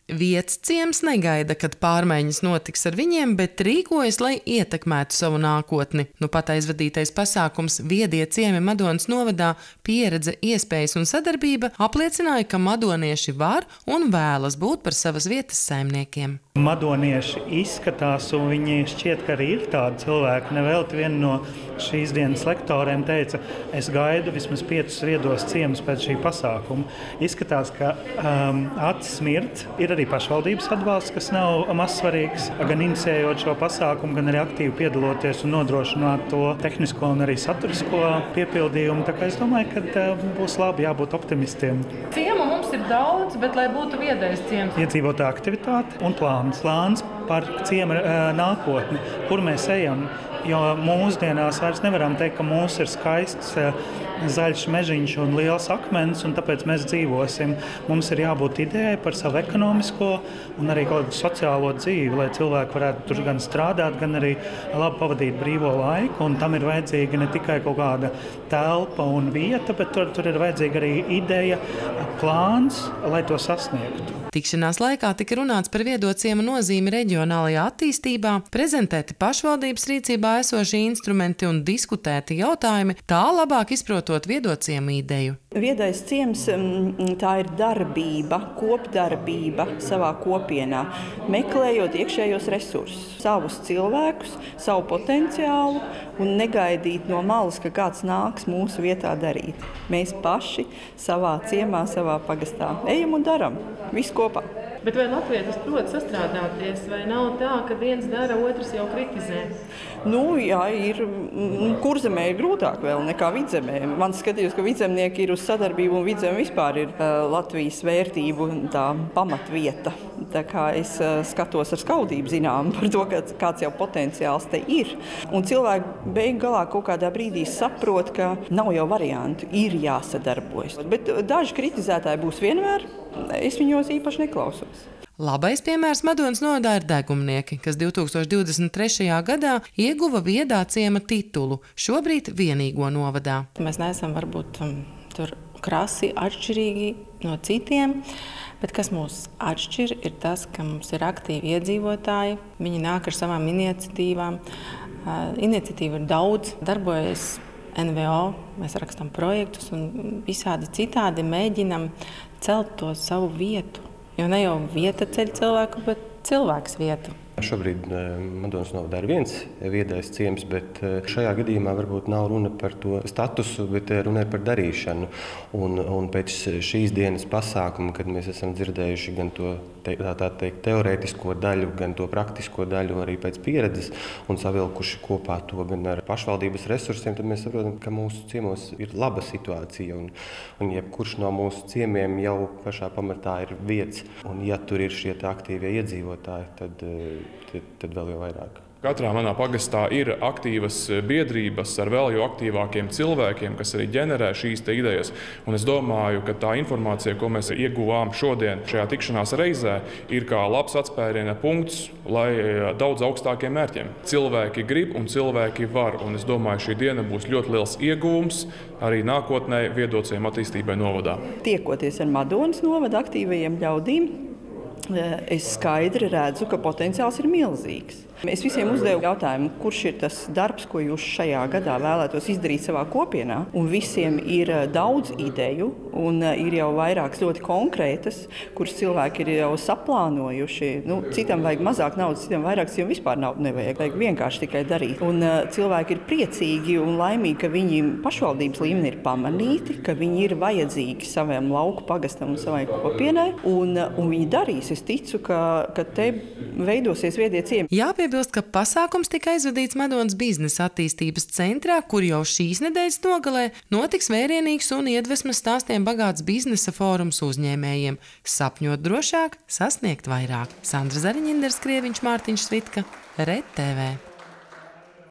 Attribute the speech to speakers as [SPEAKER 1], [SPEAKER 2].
[SPEAKER 1] Vietas ciems negaida, kad pārmaiņas notiks ar viņiem, bet rīkojas, lai ietekmētu savu nākotni. Nu pat aizvadītais pasākums Viedie ciemi Madonas novadā pieredze, iespējas un sadarbība apliecināja, ka madonieši var un vēlas būt par savas vietas saimniekiem.
[SPEAKER 2] Madonieši izskatās, un viņi šķiet, ka arī ir tādi cilvēki. Nevelti viena no šīs dienas lektoriem teica, es gaidu vismaz 5 viedos ciemus pēc šī pasākuma. Izskatās, ka acis mirt, ir arī pašvaldības atbalsts, kas nav mazsvarīgs, gan inicējot šo pasākumu, gan arī aktīvi piedaloties un nodrošināt to tehnisko un arī saturisko piepildījumu. Tā kā es domāju, ka būs labi jābūt optimistiem.
[SPEAKER 1] Ciemu mums ir daudz, bet lai būtu viedais ciems.
[SPEAKER 2] Iedzīvotāja aktivitāte un plāns par ciema nākotni, kur mēs ejam. Jo mūsdienās vairs nevaram teikt, ka mūs ir skaists zaļš mežiņš un liels akmens, un tāpēc mēs dzīvosim. Mums ir jābūt idejai par savu ekonomisko un arī kaut kādu sociālo dzīvi, lai cilvēki varētu tur gan strādāt, gan arī labi pavadīt brīvo laiku. Un tam ir vajadzīga ne tikai kaut kāda telpa un vieta, bet tur ir vajadzīga arī ideja, plāns, lai to sasniegtu.
[SPEAKER 1] Tikšanās laikā tika runāts par viedo ciemu nozīmi reģionālajā attīstībā, prezentēti pašvaldības rīcībā esošie instrumenti un diskutēti jautājumi, tā labāk izprotot viedo ciemu ideju.
[SPEAKER 3] Viedais ciems tā ir darbība, kopdarbība savā kopienā, meklējot iekšējos resursus, savus cilvēkus, savu potenciālu un negaidīt no malas, ka kāds nāks mūsu vietā darīt. Mēs paši savā ciemā, savā pagastā ejam un daram, visu kopā.
[SPEAKER 1] Bet vai latvietis prot sastrādāties, vai nav tā, ka viens dara, otrs jau kritizē?
[SPEAKER 3] Jā, Kurzemē ir grūtāk vēl nekā Vidzemē. Man skatījos, ka vidzemnieki ir uz sadarbību un Vidzeme vispār ir Latvijas vērtību tā pamatvieta. Tā kā es skatos ar skaudību zinām par to, kāds jau potenciāls te ir. Un cilvēki beigu galā kaut kādā brīdī saprot, ka nav jau variantu, ir jāsadarbojas. Bet daži kritizētāji būs vienmēr, es viņos īpaši neklausos.
[SPEAKER 1] Labais piemērs Madonas novadā ir degumnieki, kas 2023. gadā ieguva viedā ciema titulu, šobrīd vienīgo novadā.
[SPEAKER 4] Mēs neesam varbūt tur krasi atšķirīgi no citiem, bet kas mūs atšķir, ir tas, ka mums ir aktīvi iedzīvotāji, viņi nāk ar savām iniciatīvām. Iniciatīva ir daudz, darbojas NVO, mēs rakstam projektus un visādi citādi mēģinam celt to savu vietu. Jo ne jau vieta ceļ cilvēku, bet cilvēks vietu.
[SPEAKER 5] Šobrīd Madonas novadā ir viens viedais ciems, bet šajā gadījumā varbūt nav runa par to statusu, bet runa ir par darīšanu. Un pēc šīs dienas pasākuma, kad mēs esam dzirdējuši gan to teorētisko daļu, gan to praktisko daļu arī pēc pieredzes un savilkuši kopā to gan ar pašvaldības resursiem, tad mēs saprotam, ka mūsu ciemos ir laba situācija un jebkurš no mūsu ciemiem jau pašā pamatā ir vietas. Un ja tur ir šie aktīvie iedzīvotāji, tad vēl jau vairāk.
[SPEAKER 6] Katrā manā pagastā ir aktīvas biedrības ar vēl jau aktīvākiem cilvēkiem, kas arī ģenerē šīs idejas. Un es domāju, ka tā informācija, ko mēs ieguvām šodien šajā tikšanās reizē, ir kā labs atspēriena punkts, lai daudz augstākiem mērķiem. Cilvēki grib un cilvēki var. Un es domāju, šī diena būs ļoti liels ieguvums arī nākotnē viedo ciemu attīstībai novadā.
[SPEAKER 3] Tiekoties ar Madonas novada aktīvajiem ļaudīm, es skaidri redzu, ka potenciāls ir milzīgs. Es visiem uzdevu jautājumu, kurš ir tas darbs, ko jūs šajā gadā vēlētos izdarīt savā kopienā. Un visiem ir daudz ideju un ir jau vairākas ļoti konkrētas, kuras cilvēki ir jau saplānojuši. Citam vajag mazāk naudas, citam vairāk, citam vispār naudu nevajag. Vajag vienkārši tikai darīt. Un cilvēki ir priecīgi un laimīgi, ka viņi pašvaldības līmenī ir pamanīti, ka viņi ir vajadzīgi saviem lauku pagastam un savai kopienai. Un viņi darīs. Es ticu, ka te veidosies viedie ciemi.
[SPEAKER 1] Jāpiebilst, ka pasākums tika aizvadīts Madonas biznesa attīstības centrā, kur jau šīs nedēļas nogalē notiks vērienīgs un iedvesmas stāstiem bagāts biznesa fórums uzņēmējiem. Sapņot drošāk, sasniegt vairāk. Sandra Zariņa, Inders Krieviņš, Mārtiņš Svitka, RTV.